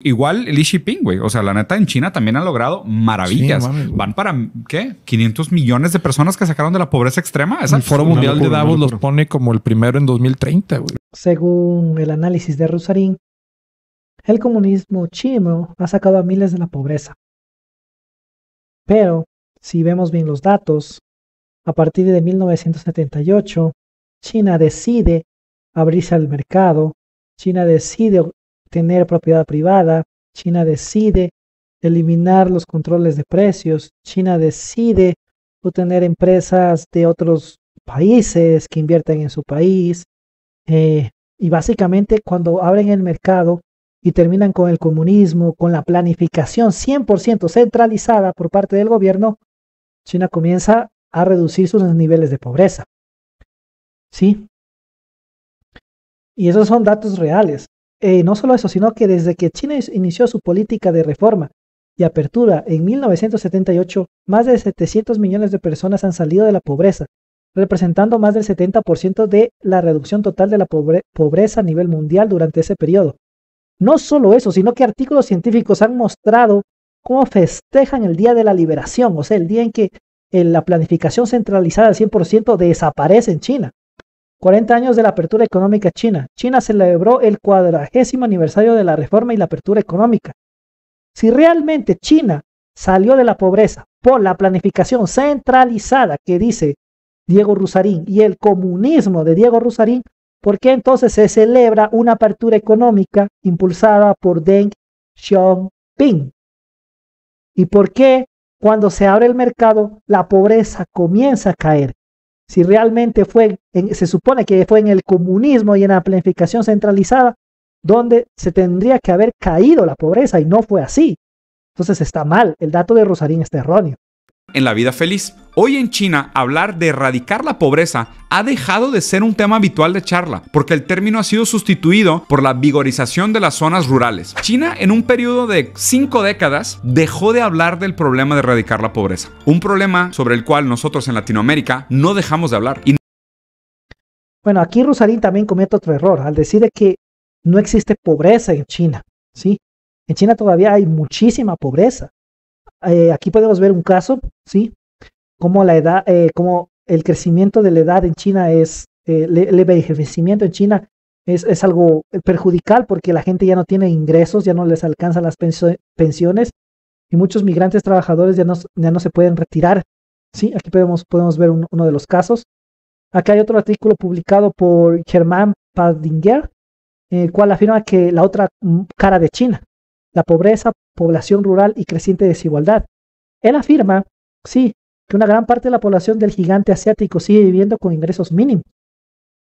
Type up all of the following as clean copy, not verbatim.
Igual el Xi Jinping, güey. O sea, la neta, en China también han logrado maravillas. Sí, mames, van para, ¿qué? 500 millones de personas que sacaron de la pobreza extrema. El Foro Mundial de Davos los pone como el primero en 2030, güey. Según el análisis de Rusarín, el comunismo chino ha sacado a miles de la pobreza. Pero, si vemos bien los datos, a partir de 1978, China decide abrirse al mercado, China decide tener propiedad privada, China decide eliminar los controles de precios, China decide obtener empresas de otros países que inviertan en su país, y básicamente cuando abren el mercado y terminan con el comunismo, con la planificación 100% centralizada por parte del gobierno, China comienza a reducir sus niveles de pobreza. ¿Sí? Y esos son datos reales. No solo eso, sino que desde que China inició su política de reforma y apertura en 1978, más de 700 millones de personas han salido de la pobreza, representando más del 70% de la reducción total de la pobreza a nivel mundial durante ese periodo. No solo eso, sino que artículos científicos han mostrado cómo festejan el Día de la Liberación, o sea, el día en que la planificación centralizada al 100% desaparece en China. 40 años de la apertura económica china. China celebró el 40º aniversario de la reforma y la apertura económica. Si realmente China salió de la pobreza por la planificación centralizada que dice Diego Rusarín y el comunismo de Diego Rusarín, ¿por qué entonces se celebra una apertura económica impulsada por Deng Xiaoping? ¿Y por qué cuando se abre el mercado la pobreza comienza a caer? Si realmente se supone que fue en el comunismo y en la planificación centralizada donde se tendría que haber caído la pobreza y no fue así. Entonces está mal, el dato de Rusarín está erróneo. En la vida feliz. Hoy en China, hablar de erradicar la pobreza ha dejado de ser un tema habitual de charla, porque el término ha sido sustituido por la vigorización de las zonas rurales. China, en un periodo de 5 décadas, dejó de hablar del problema de erradicar la pobreza. Un problema sobre el cual nosotros en Latinoamérica no dejamos de hablar. Bueno, aquí Rusarín también comete otro error, al decir que no existe pobreza en China, ¿sí? En China todavía hay muchísima pobreza. Aquí podemos ver un caso, ¿sí? Como como el crecimiento de la edad en China el envejecimiento en China es algo perjudicial porque la gente ya no tiene ingresos, ya no les alcanzan las pensiones y muchos migrantes trabajadores ya no se pueden retirar, ¿sí? Aquí podemos ver uno de los casos. Acá hay otro artículo publicado por Germán Padinger, el cual afirma que la otra cara de China, la pobreza, población rural y creciente desigualdad. Él afirma, sí, que una gran parte de la población del gigante asiático sigue viviendo con ingresos mínimos.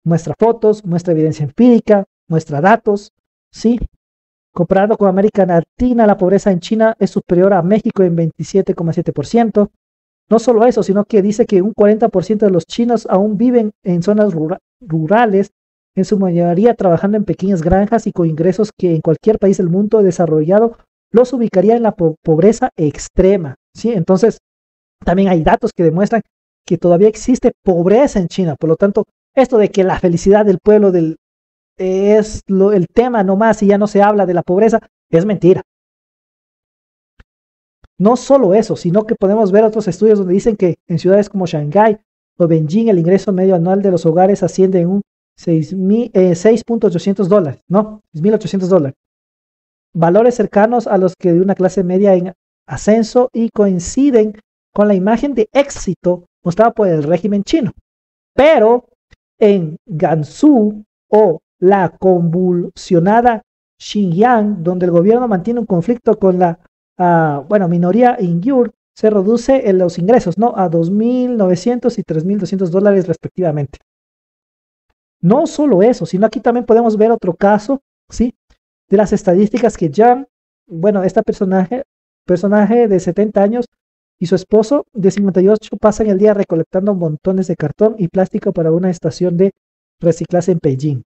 Muestra fotos, muestra evidencia empírica, muestra datos, sí. Comparado con América Latina, la pobreza en China es superior a México en 27,7%. No solo eso, sino que dice que un 40% de los chinos aún viven en zonas rurales, en su mayoría trabajando en pequeñas granjas y con ingresos que en cualquier país del mundo desarrollado los ubicaría en la pobreza extrema, ¿sí? Entonces, también hay datos que demuestran que todavía existe pobreza en China. Por lo tanto, esto de que la felicidad del pueblo es el tema nomás y ya no se habla de la pobreza, es mentira. No solo eso, sino que podemos ver otros estudios donde dicen que en ciudades como Shanghái o Beijing el ingreso medio anual de los hogares asciende en un $6.800, no, $6.800. Valores cercanos a los que de una clase media en ascenso y coinciden con la imagen de éxito mostrada por el régimen chino. Pero en Gansu o la convulsionada Xinjiang, donde el gobierno mantiene un conflicto con la minoría uigur, se reduce en los ingresos, ¿no? A $2.900 y $3.200 respectivamente. No solo eso, sino aquí también podemos ver otro caso, ¿sí? De las estadísticas que este personaje de 70 años y su esposo de 58 pasan el día recolectando montones de cartón y plástico para una estación de reciclaje en Beijing.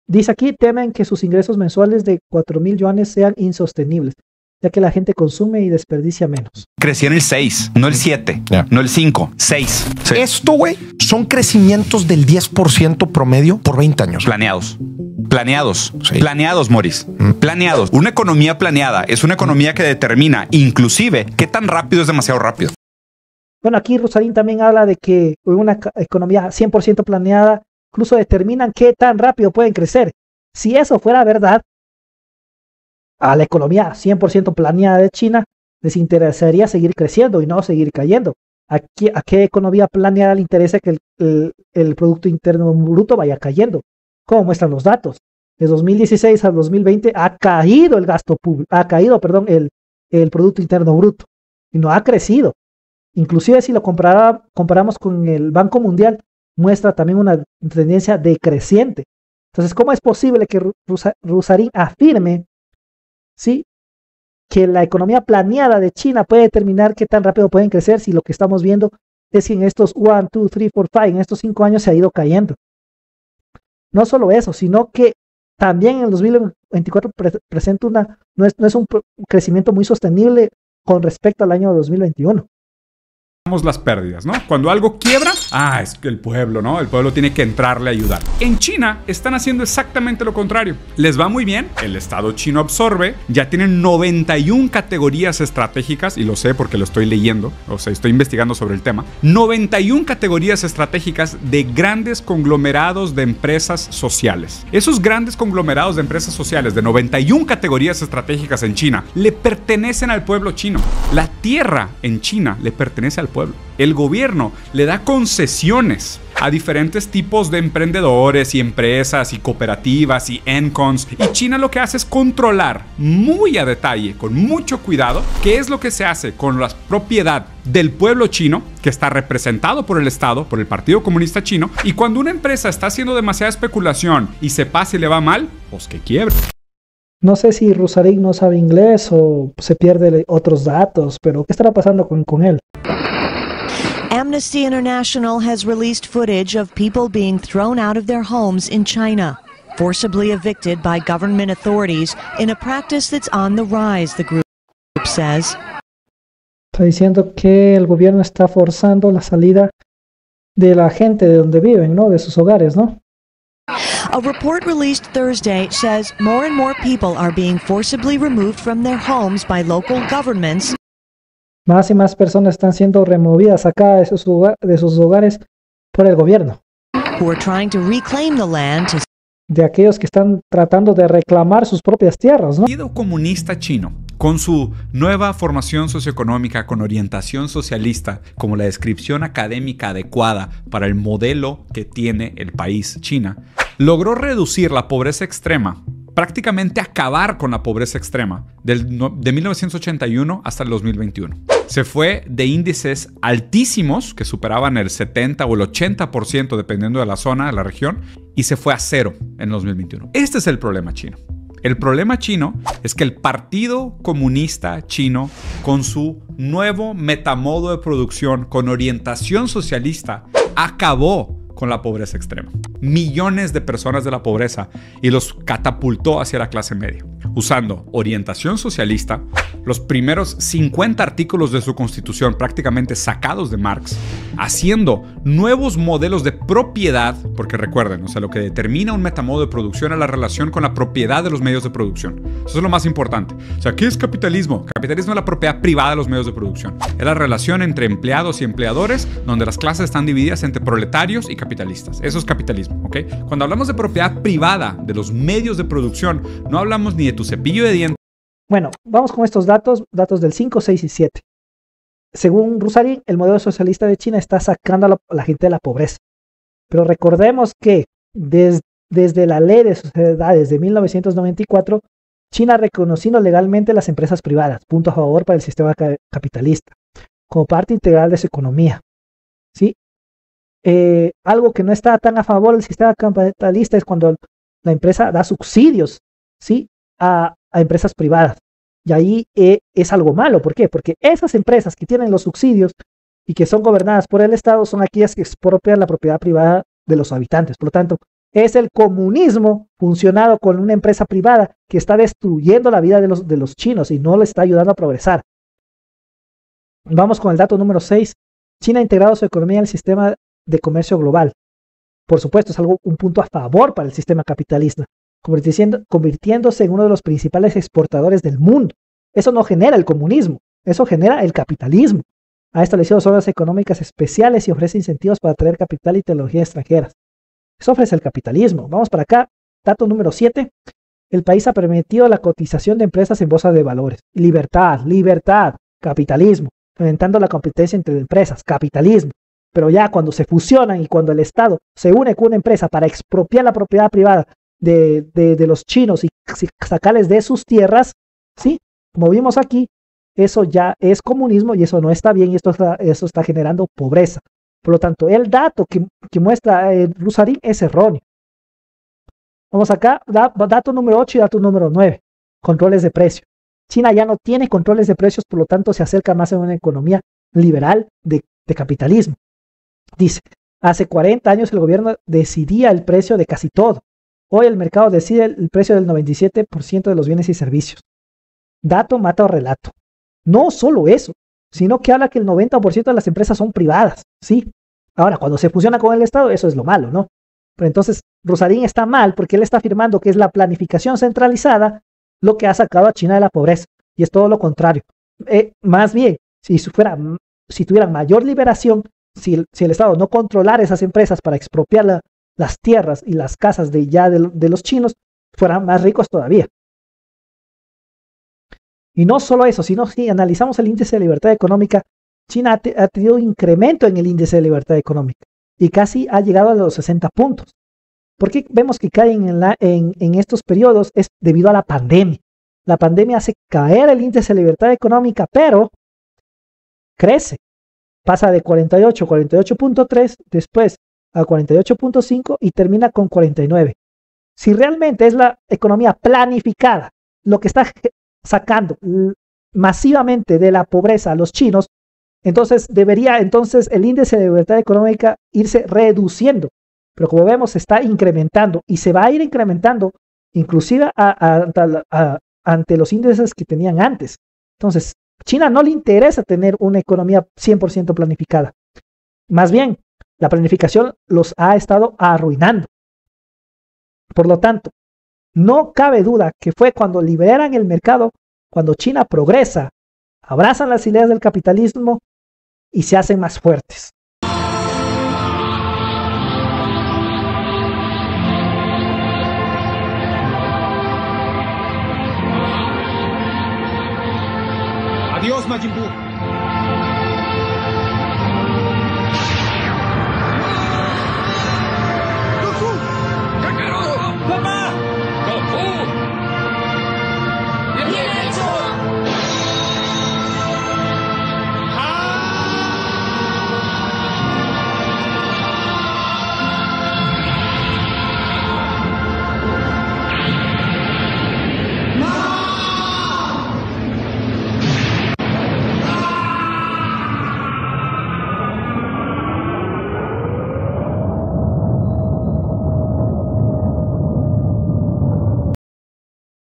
Dice aquí, temen que sus ingresos mensuales de 4.000 yuanes sean insostenibles. ya que la gente consume y desperdicia menos. Crecía en el 6, no el 7, no el 5, 6. Sí. Esto, güey, son crecimientos del 10% promedio por 20 años. Planeados, Moris. Planeados. Una economía planeada es una economía que determina, inclusive, qué tan rápido es demasiado rápido. Bueno, aquí Rusarín también habla de que una economía 100% planeada incluso determinan qué tan rápido pueden crecer. Si eso fuera verdad, a la economía 100% planeada de China les interesaría seguir creciendo y no seguir cayendo. ¿A qué economía planeada le interesa que el Producto Interno Bruto vaya cayendo? Como muestran los datos. De 2016 al 2020 ha caído el gasto público, el Producto Interno Bruto y no ha crecido. Inclusive si lo comparamos con el Banco Mundial, muestra también una tendencia decreciente. Entonces, ¿cómo es posible que Rusarín afirme, ¿sí?, que la economía planeada de China puede determinar qué tan rápido pueden crecer si lo que estamos viendo es que en estos 1, 2, 3, 4, 5, en estos 5 años se ha ido cayendo? No solo eso, sino que también en el 2024 presenta no es un crecimiento muy sostenible con respecto al año 2021. Las pérdidas, ¿no? Cuando algo quiebra, es que el pueblo, ¿no? El pueblo tiene que entrarle a ayudar. En China están haciendo exactamente lo contrario. Les va muy bien, el Estado chino absorbe, ya tienen 91 categorías estratégicas, y lo sé porque lo estoy leyendo, o sea, estoy investigando sobre el tema. 91 categorías estratégicas de grandes conglomerados de empresas sociales. Esos grandes conglomerados de empresas sociales de 91 categorías estratégicas en China le pertenecen al pueblo chino. La tierra en China le pertenece al pueblo. El gobierno le da concesiones a diferentes tipos de emprendedores y empresas y cooperativas y ENCONs, y China lo que hace es controlar muy a detalle, con mucho cuidado, qué es lo que se hace con la propiedad del pueblo chino, que está representado por el Estado, por el Partido Comunista Chino, y cuando una empresa está haciendo demasiada especulación y se pasa y le va mal, pues que quiebre. No sé si Rusarín no sabe inglés o se pierde otros datos, pero ¿qué estará pasando con él? Amnesty International has released footage of people being thrown out of their homes in China, forcibly evicted by government authorities in a practice that's on the rise, the group says. Está diciendo que el gobierno está forzando la salida de la gente de donde viven, ¿no? De sus hogares, ¿no? A report released Thursday says more and more people are being forcibly removed from their homes by local governments. Más y más personas están siendo removidas acá de sus hogares por el gobierno. Who are trying to reclaim the land de aquellos que están tratando de reclamar sus propias tierras, ¿no? El Partido Comunista Chino, con su nueva formación socioeconómica con orientación socialista como la descripción académica adecuada para el modelo que tiene el país China, logró reducir la pobreza extrema, prácticamente acabar con la pobreza extrema de 1981 hasta el 2021. Se fue de índices altísimos que superaban el 70 o el 80% dependiendo de la zona, de la región, y se fue a cero en 2021. Este es el problema chino. El problema chino es que el Partido Comunista Chino, con su nuevo metamodo de producción con orientación socialista, acabó con la pobreza extrema. Millones de personas de la pobreza y los catapultó hacia la clase media. Usando orientación socialista, los primeros 50 artículos de su constitución prácticamente sacados de Marx, haciendo nuevos modelos de propiedad, porque recuerden, o sea, lo que determina un metamodo de producción es la relación con la propiedad de los medios de producción. Eso es lo más importante. O sea, ¿qué es capitalismo? Capitalismo es la propiedad privada de los medios de producción. Es la relación entre empleados y empleadores, donde las clases están divididas entre proletarios y capitalistas. Eso es capitalismo, ¿ok? Cuando hablamos de propiedad privada de los medios de producción, no hablamos ni de tu cepillo de dientes. Bueno, vamos con estos datos del 5, 6 y 7. Según Rusarín, el modelo socialista de China está sacando a la gente de la pobreza. Pero recordemos que desde la ley de sociedades de 1994, China reconociendo legalmente las empresas privadas, punto a favor para el sistema capitalista, como parte integral de su economía. ¿Sí? Algo que no está tan a favor del sistema capitalista es cuando la empresa da subsidios, ¿sí?, a empresas privadas. Y ahí es algo malo. ¿Por qué? Porque esas empresas que tienen los subsidios y que son gobernadas por el Estado son aquellas que expropian la propiedad privada de los habitantes. Por lo tanto, es el comunismo funcionado con una empresa privada que está destruyendo la vida de los chinos y no le está ayudando a progresar. Vamos con el dato número 6. China ha integrado su economía en el sistema de comercio global. Por supuesto, es un punto a favor para el sistema capitalista, convirtiéndose en uno de los principales exportadores del mundo. Eso no genera el comunismo, eso genera el capitalismo. Ha establecido zonas económicas especiales y ofrece incentivos para atraer capital y tecnología extranjeras. Eso ofrece el capitalismo. Vamos para acá. Dato número 7. El país ha permitido la cotización de empresas en bolsa de valores. Libertad, capitalismo. Fomentando la competencia entre empresas, capitalismo. Pero ya cuando se fusionan y cuando el Estado se une con una empresa para expropiar la propiedad privada de los chinos y sacarles de sus tierras, ¿sí? Como vimos aquí, eso ya es comunismo y eso no está bien y eso está generando pobreza. Por lo tanto, el dato que muestra Rusarín es erróneo. Vamos acá, dato número 8 y dato número 9. Controles de precio. China ya no tiene controles de precios, por lo tanto se acerca más a una economía liberal de capitalismo. Dice, hace 40 años el gobierno decidía el precio de casi todo. Hoy el mercado decide el precio del 97% de los bienes y servicios. Dato mata o relato. No solo eso, sino que habla que el 90% de las empresas son privadas, ¿sí? Ahora, cuando se fusiona con el Estado, eso es lo malo, ¿no? Pero entonces, Rusarín está mal porque él está afirmando que es la planificación centralizada lo que ha sacado a China de la pobreza, y es todo lo contrario. Más bien, si tuvieran mayor liberación, si el Estado no controlara esas empresas para expropiar las tierras y las casas de los chinos, fueran más ricos todavía. Y no solo eso, sino si analizamos el índice de libertad económica, China ha tenido un incremento en el índice de libertad económica y casi ha llegado a los 60 puntos. ¿Por qué vemos que caen en estos periodos? Es debido a la pandemia. La pandemia hace caer el índice de libertad económica, pero crece. Pasa de 48.3, después a 48.5 y termina con 49. Si realmente es la economía planificada lo que está sacando masivamente de la pobreza a los chinos, entonces debería el índice de libertad económica irse reduciendo. Pero como vemos, se está incrementando y se va a ir incrementando inclusive ante los índices que tenían antes. Entonces, China no le interesa tener una economía 100% planificada. Más bien, la planificación los ha estado arruinando. Por lo tanto, no cabe duda que fue cuando liberan el mercado, cuando China progresa, abrazan las ideas del capitalismo y se hacen más fuertes. Adiós, Majin Buu.